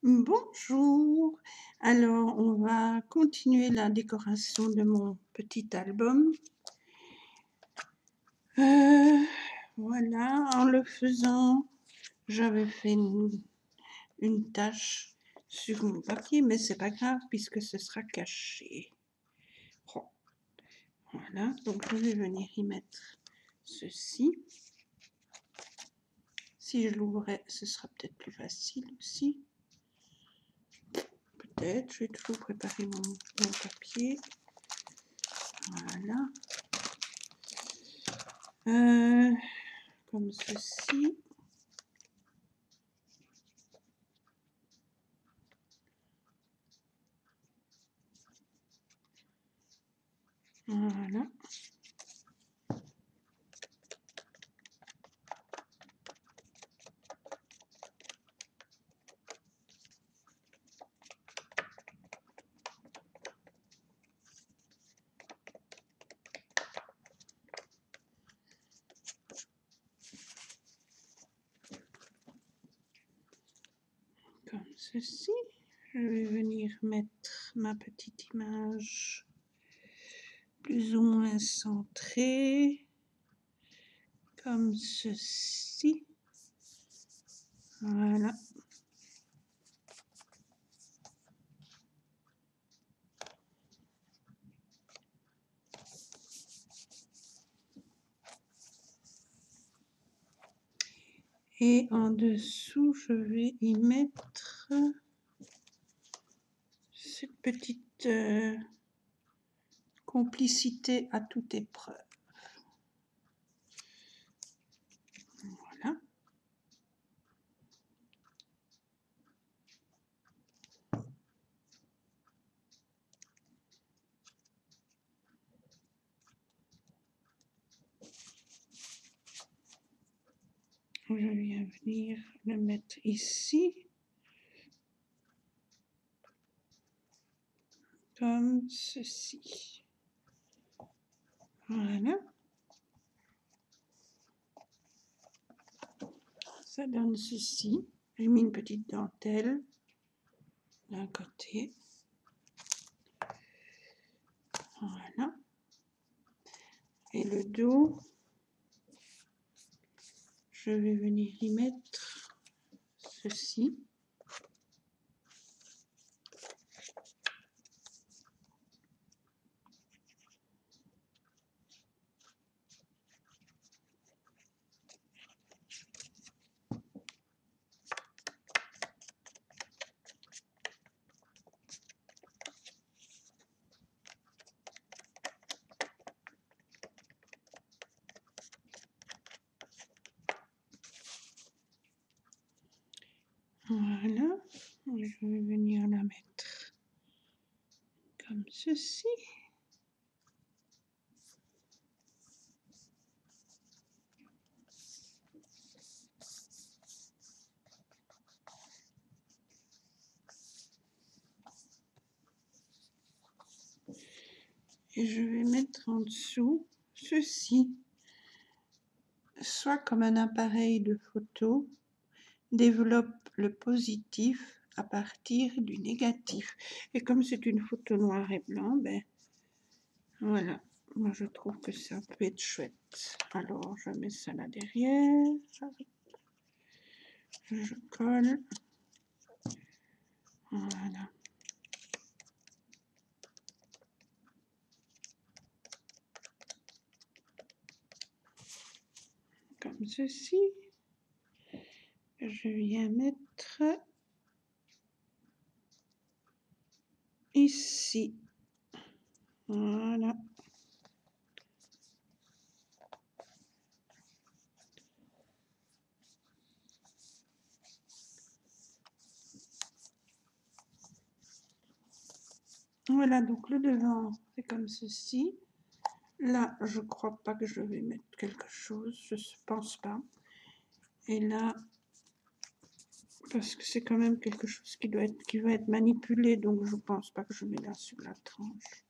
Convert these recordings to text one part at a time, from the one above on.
Bonjour. Alors, on va continuer la décoration de mon petit album. Voilà, en le faisant, j'avais fait une tache sur mon papier, mais c'est pas grave puisque ce sera caché. Oh, voilà, donc je vais venir y mettre ceci. Si je l'ouvrais, ce sera peut-être plus facile aussi. Peut-être, je vais toujours préparer mon papier. Voilà. Comme ceci. Voilà. Comme ceci. Je vais venir mettre ma petite image plus ou moins centrée, comme ceci. Voilà. Et en dessous, je vais y mettre cette petite complicité à toute épreuve. Voilà. Je viens venir le mettre ici, comme ceci. Voilà. Ça donne ceci. J'ai mis une petite dentelle d'un côté. Voilà. Et le dos, je vais venir y mettre ceci. Voilà. Je vais venir la mettre comme ceci. Et je vais mettre en dessous ceci. Soit comme un appareil de photo, développe le positif à partir du négatif. Et comme c'est une photo noir et blanc, ben voilà. Moi, je trouve que ça peut être chouette. Alors, je mets ça là derrière. Je colle. Voilà. Comme ceci. Je viens mettre ici. Voilà. Voilà, donc le devant, c'est comme ceci. Là, je crois pas que je vais mettre quelque chose, je pense pas. Et là, parce que c'est quand même quelque chose qui va être manipulé, donc je pense pas que je mets là sur la tranche.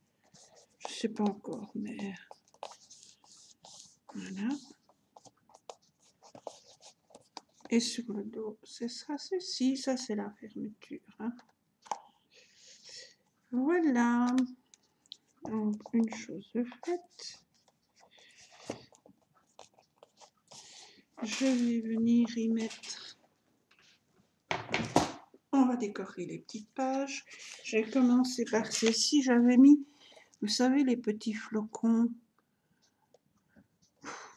Je sais pas encore, mais voilà. Et sur le dos, ce sera ceci. Ça, c'est la fermeture. Hein. Voilà. Donc, une chose faite. Je vais venir y mettre. On va décorer les petites pages. J'ai commencé par ceci. J'avais mis, vous savez, les petits flocons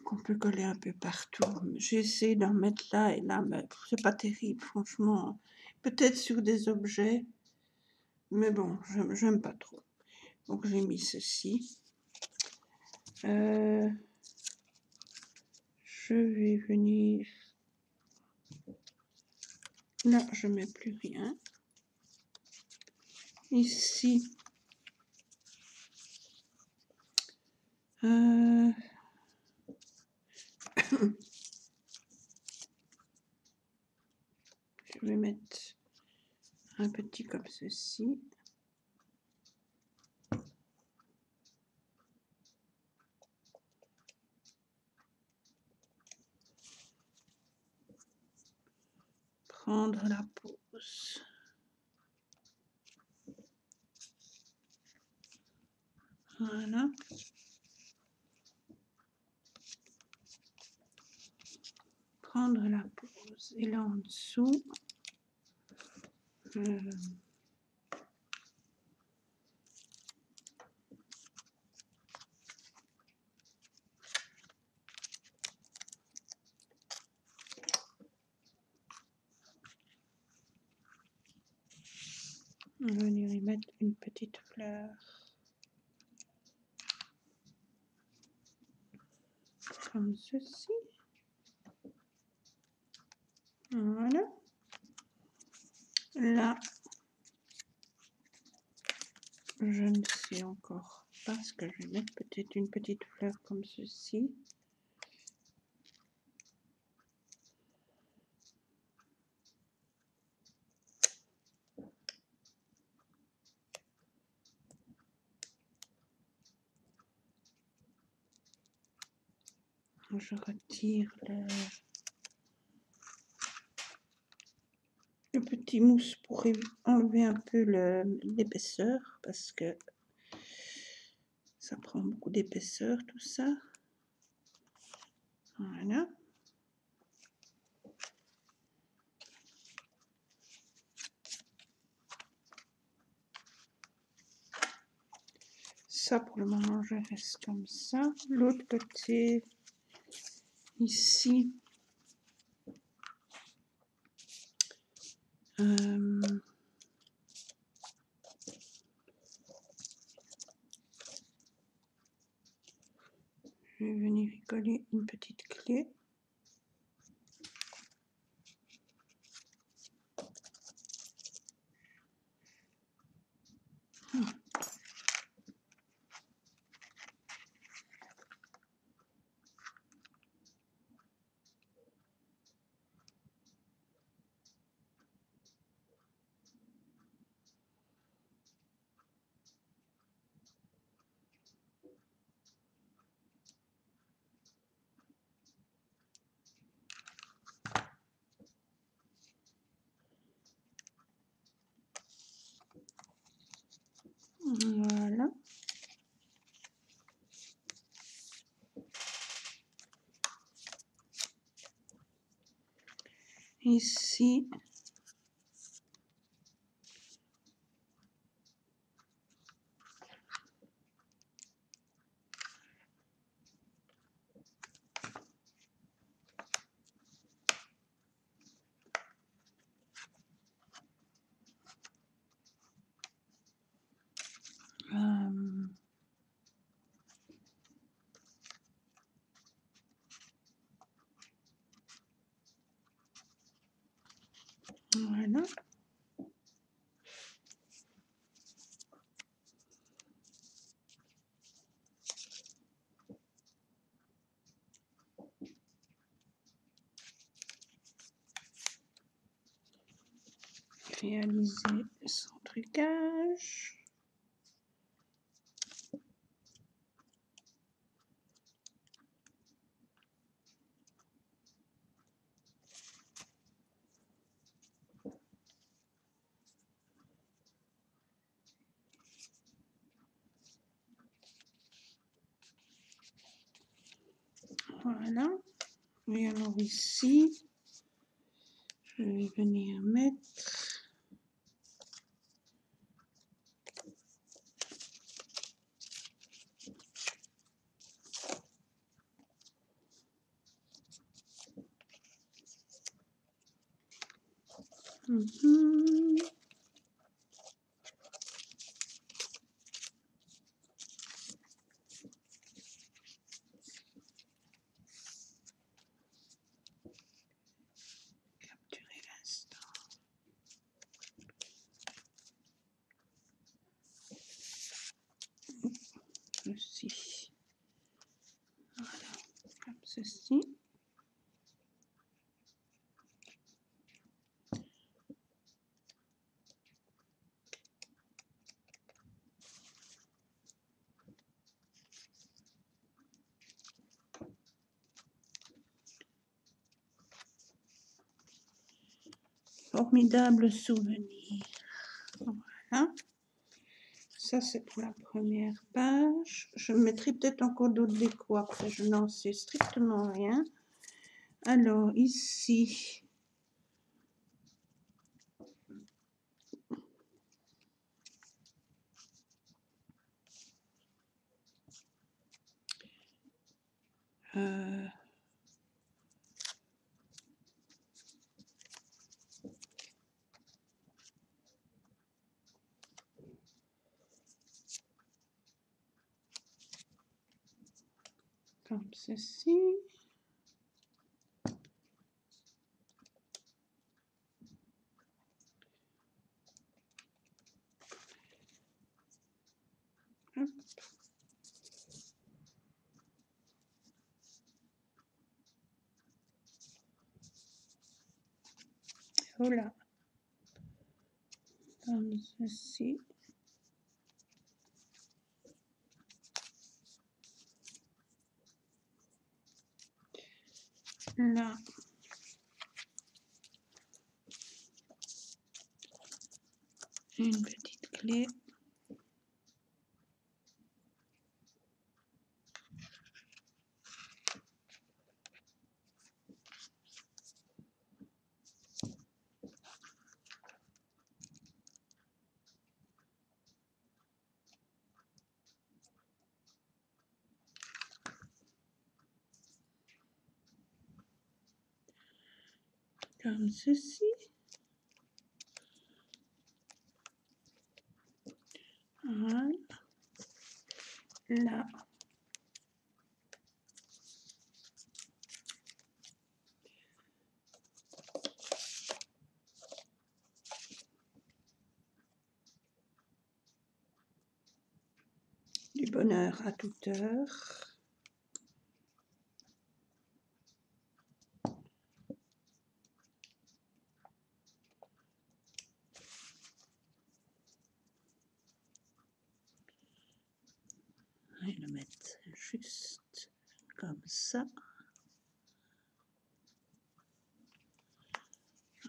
qu'on peut coller un peu partout. J'ai essayé d'en mettre là et là, mais c'est pas terrible, franchement. Peut-être sur des objets, mais bon, j'aime pas trop. Donc j'ai mis ceci. Je vais venir. Là, je mets plus rien. Ici. Je vais mettre un petit comme ceci. Prendre la pause. Voilà. Prendre la pause. Et là en dessous, on va venir y mettre une petite fleur. Comme ceci. Voilà. Là, je ne sais encore pas ce que je vais mettre. Peut-être une petite fleur comme ceci. Je retire le petit mousse pour enlever un peu l'épaisseur parce que ça prend beaucoup d'épaisseur tout ça. Voilà. Ça pour le moment je reste comme ça. L'autre côté ici. Je vais venir y coller une petite clé. Voilà. Ici. Voilà. Réaliser son trucage. Voilà. Et alors ici, je vais venir mettre capturer l'instant. Ceci. Voilà, comme ceci. Formidable souvenir. Voilà. Ça, c'est pour la première page. Je mettrai peut-être encore d'autres décos après. Je n'en sais strictement rien. Alors, ici, comme ceci. Hop. Voilà. Comme ceci. Là. Une petite clé. Comme ceci. Voilà. Là. Du bonheur à toute heure. Je vais le mettre juste comme ça.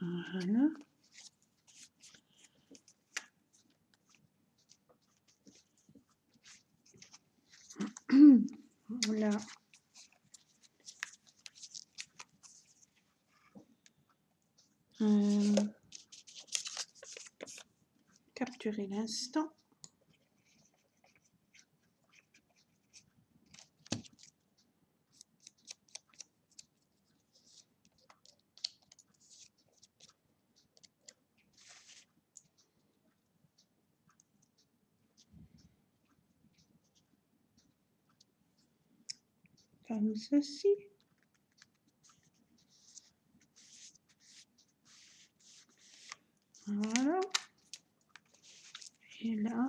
Voilà. Là. Capturer l'instant. Comme ceci. Voilà. Et là.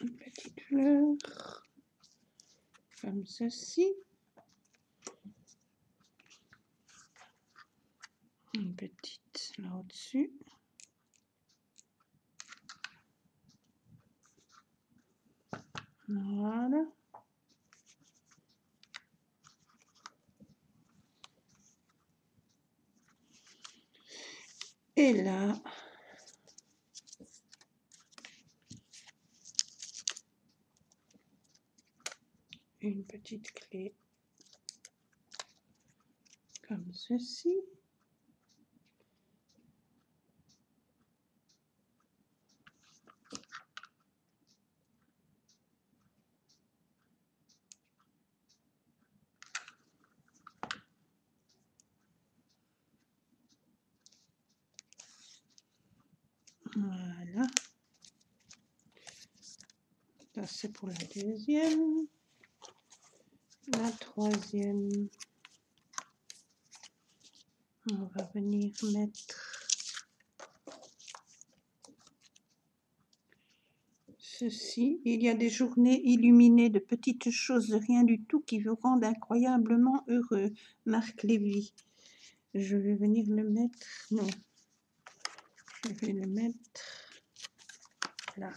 Une petite fleur. Comme ceci. Une petite là au-dessus. Voilà. Et là, une petite clé comme ceci. Voilà. Ça, c'est pour la deuxième. La troisième, on va venir mettre ceci. Il y a des journées illuminées de petites choses, de rien du tout, qui vous rendent incroyablement heureux. Marc Lévy. Je vais venir le mettre, non, je vais le mettre là.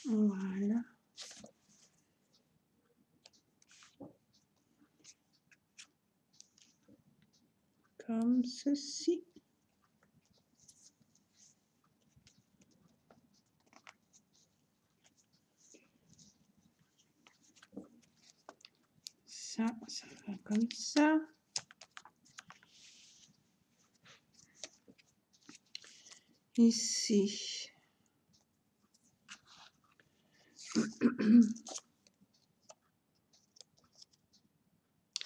Voilà. Comme ceci. Ça va comme ça. Ici.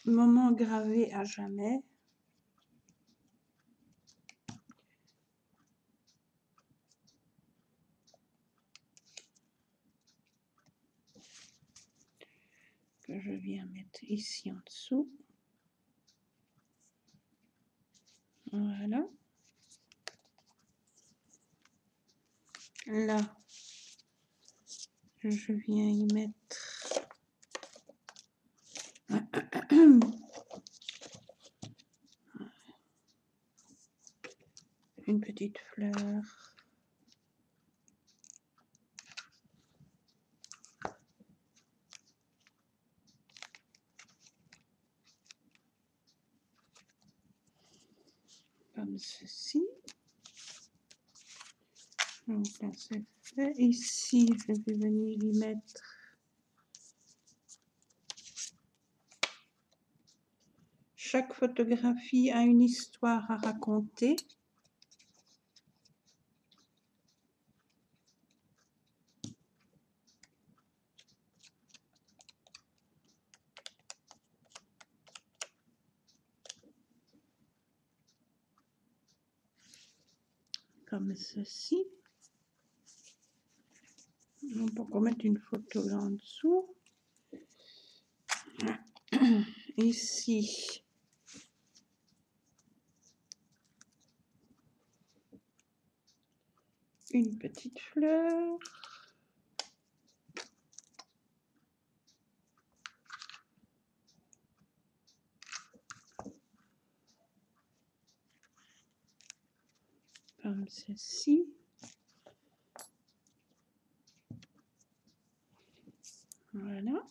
Moment gravé à jamais. Que je viens mettre ici en dessous. Voilà. Là, je viens y mettre une petite fleur. Comme ceci. Donc là, c'est fait. Ici, je vais venir y mettre chaque photographie a une histoire à raconter. Comme ceci. On peut remettre une photo là en dessous. Ici. Une petite fleur. Comme ceci. Voilà.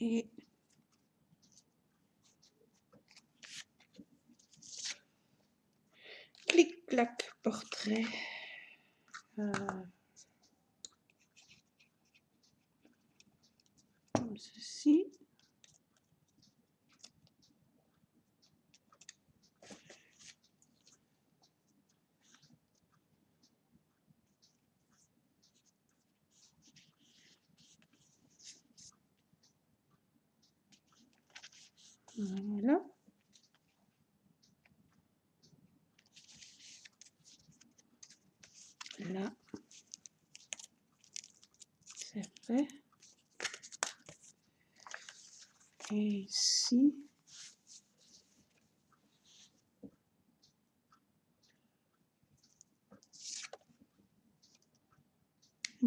Et clic-clac, portrait. Comme ceci. Voilà. Là, c'est fait. Et ici,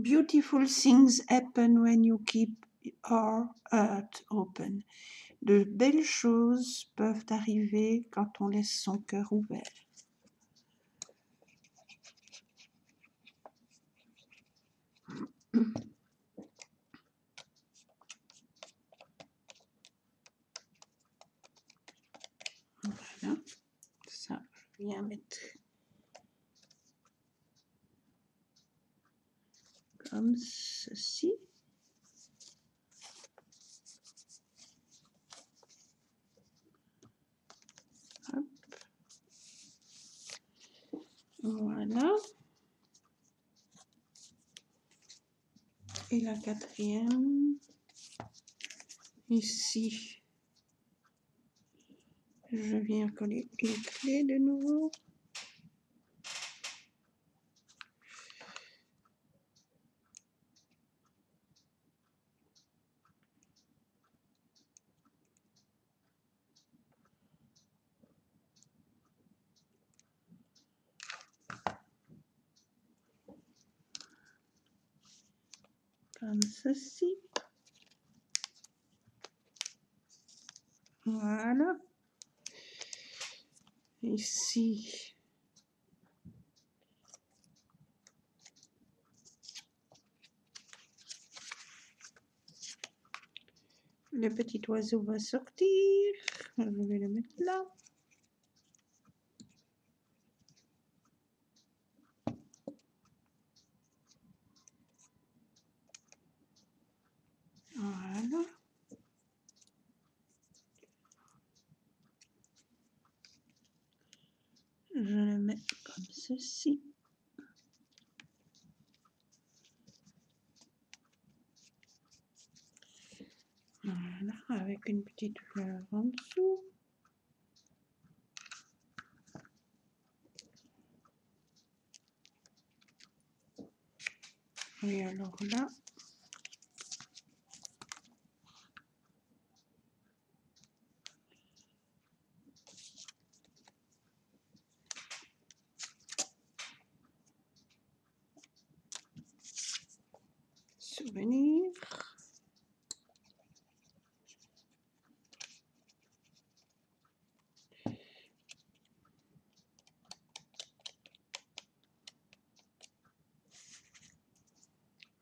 Beautiful things happen when you keep your heart open. De belles choses peuvent arriver quand on laisse son cœur ouvert. Voilà, ça, je viens mettre comme ceci. Hop. Voilà. Et la quatrième, ici, je viens coller une clé de nouveau. Comme ceci. Voilà. Ici, le petit oiseau va sortir. Je vais le mettre là. Voilà. Je le mets comme ceci. Voilà, avec une petite fleur en dessous. Et alors là, souvenir.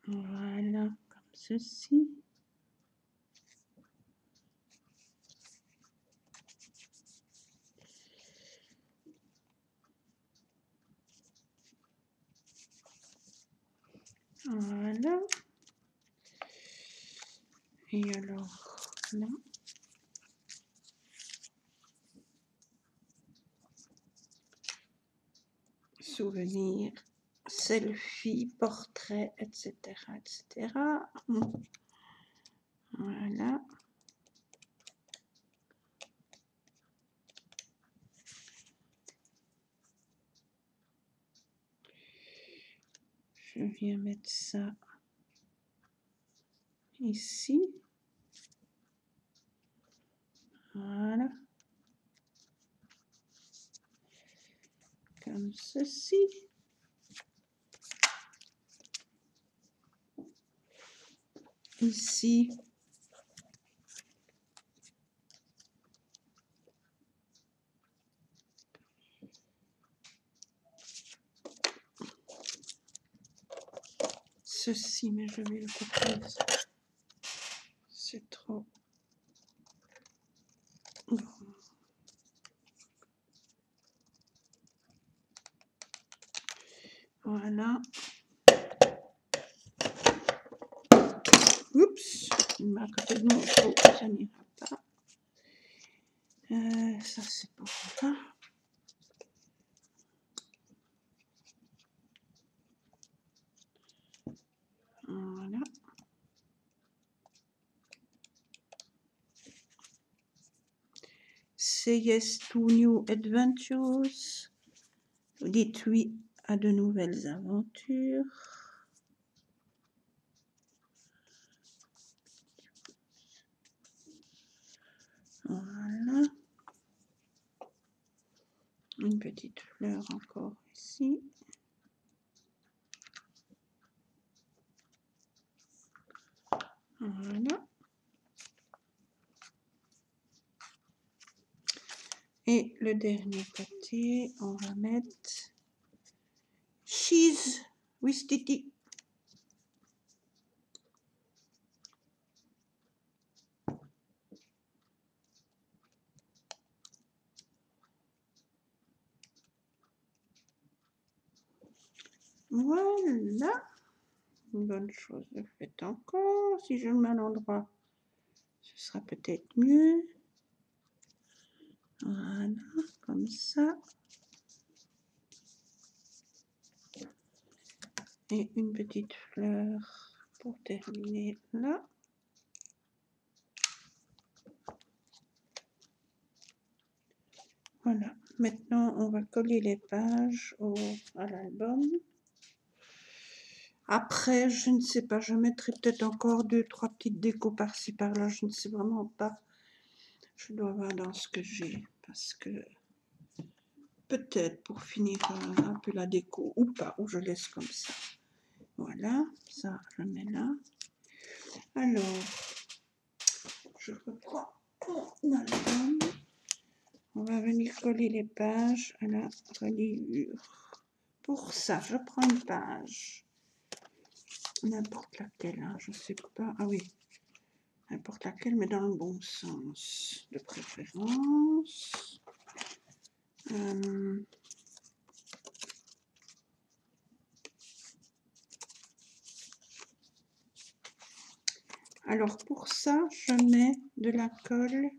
Voilà, comme ceci. Voilà. Et alors là. Souvenir, selfie, portrait, etc., etc. Voilà. Je viens mettre ça ici. Voilà. Comme ceci. Ici. Ceci, mais je vais le couper. C'est trop grand. Voilà. Oups, il m'a à côté de mon pot, ça n'ira pas. Ça c'est pour ça. Voilà. Say yes to new adventures. Dites oui à de nouvelles aventures. Voilà. Une petite fleur encore ici. Et le dernier côté, on va mettre cheese with titi. Voilà, une bonne chose de faite encore. Si je le mets à l'endroit, ce sera peut-être mieux. Voilà, comme ça. Et une petite fleur pour terminer là. Voilà, maintenant on va coller les pages à l'album. Après, je ne sais pas, je mettrai peut-être encore 2-3 petites décos par-ci par-là, je ne sais vraiment pas. Je dois voir dans ce que j'ai, parce que peut-être pour finir un peu la déco ou pas, ou je laisse comme ça. Voilà, ça je mets là. Alors, je reprends mon album. On va venir coller les pages à la reliure. Pour ça, je prends une page. N'importe laquelle, hein, je ne sais pas. Ah oui, n'importe laquelle, mais dans le bon sens, de préférence. Alors pour ça, je mets de la colle.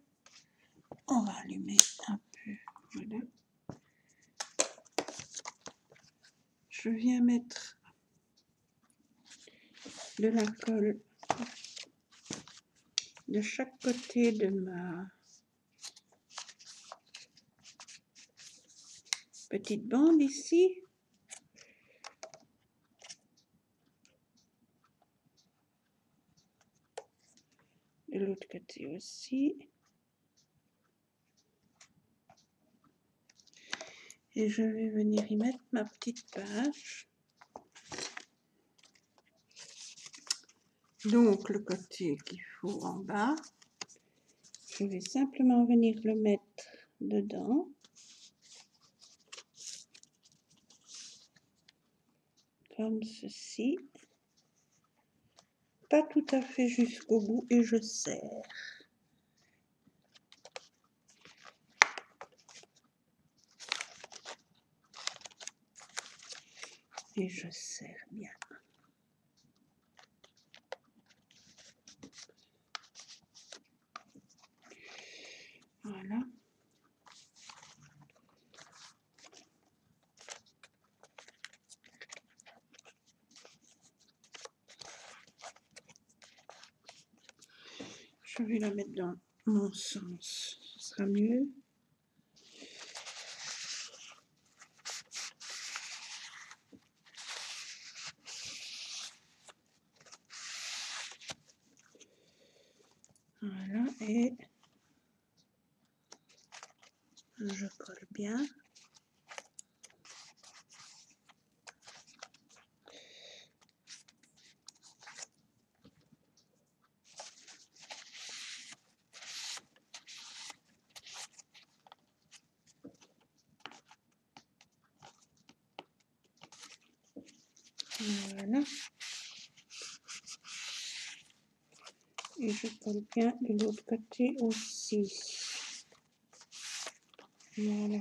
On va allumer un peu. Voilà. Je viens mettre de la colle de chaque côté de ma petite bande ici. De l'autre côté aussi. Et je vais venir y mettre ma petite page. Donc le côté qu'il faut en bas, je vais simplement venir le mettre dedans. Comme ceci. Pas tout à fait jusqu'au bout et je serre. Et je serre bien. Voilà. Je vais la mettre dans mon sens, ce sera mieux. Voilà, et je colle bien. Voilà. Et je colle bien de l'autre côté aussi. Voilà.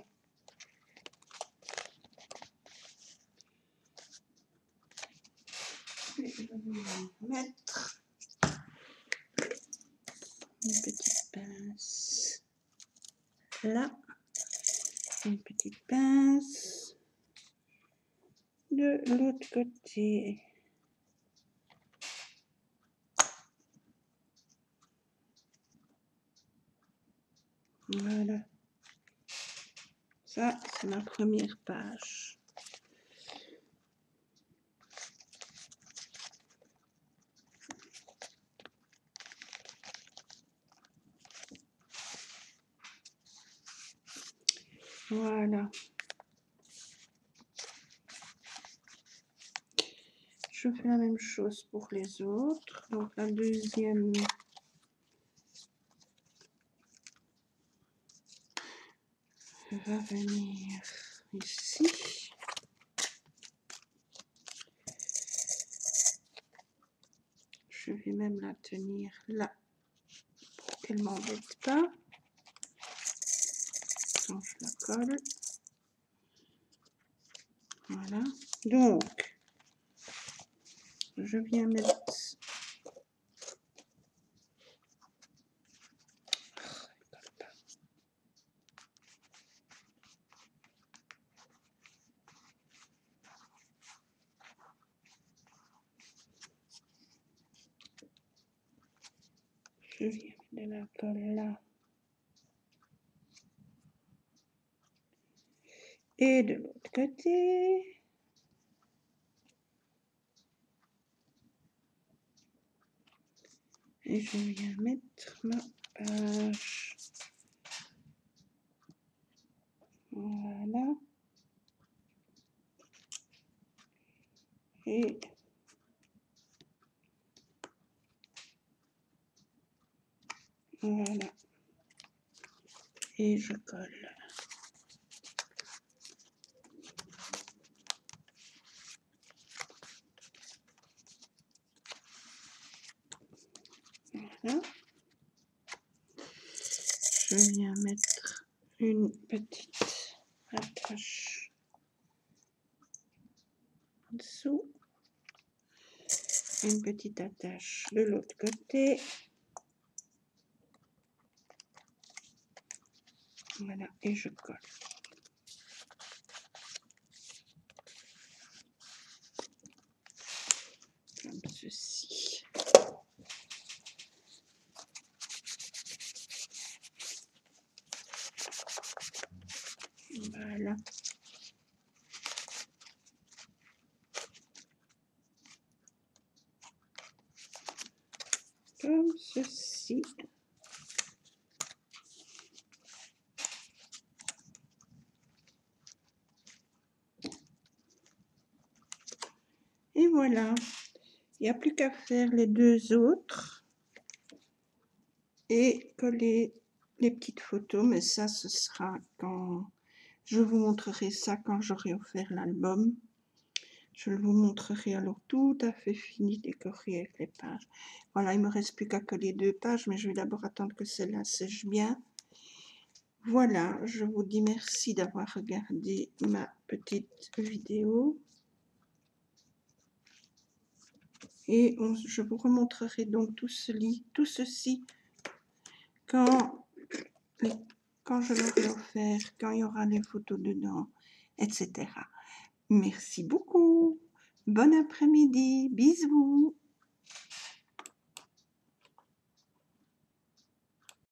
Et je vais mettre une petite pince là. Une petite pince de l'autre côté. Voilà. Ça, c'est ma première page. Voilà. Je fais la même chose pour les autres. Donc la deuxième. va venir ici. Je vais même la tenir là pour qu'elle ne m'embête pas. Donc, je la colle. Voilà. Donc, je viens mettre... Je viens mettre de la colle là. Et de l'autre côté. Et je viens mettre ma page. Voilà. Et voilà. Et je colle. Voilà. Je viens mettre une petite attache en dessous. Une petite attache de l'autre côté. Voilà, et je colle. Comme ceci. Voilà. Comme ceci. Et voilà. Il n'y a plus qu'à faire les deux autres. Et coller les petites photos. Mais ça, ce sera quand... Je vous montrerai ça quand j'aurai offert l'album. Je vous montrerai alors tout à fait fini, décoré avec les pages. Voilà, il ne me reste plus qu'à coller 2 pages, mais je vais d'abord attendre que celle-là sèche bien. Voilà, je vous dis merci d'avoir regardé ma petite vidéo. Et je vous remontrerai donc tout ceci quand je l'aurai offert, quand il y aura les photos dedans, etc. Merci beaucoup. Bon après-midi. Bisous.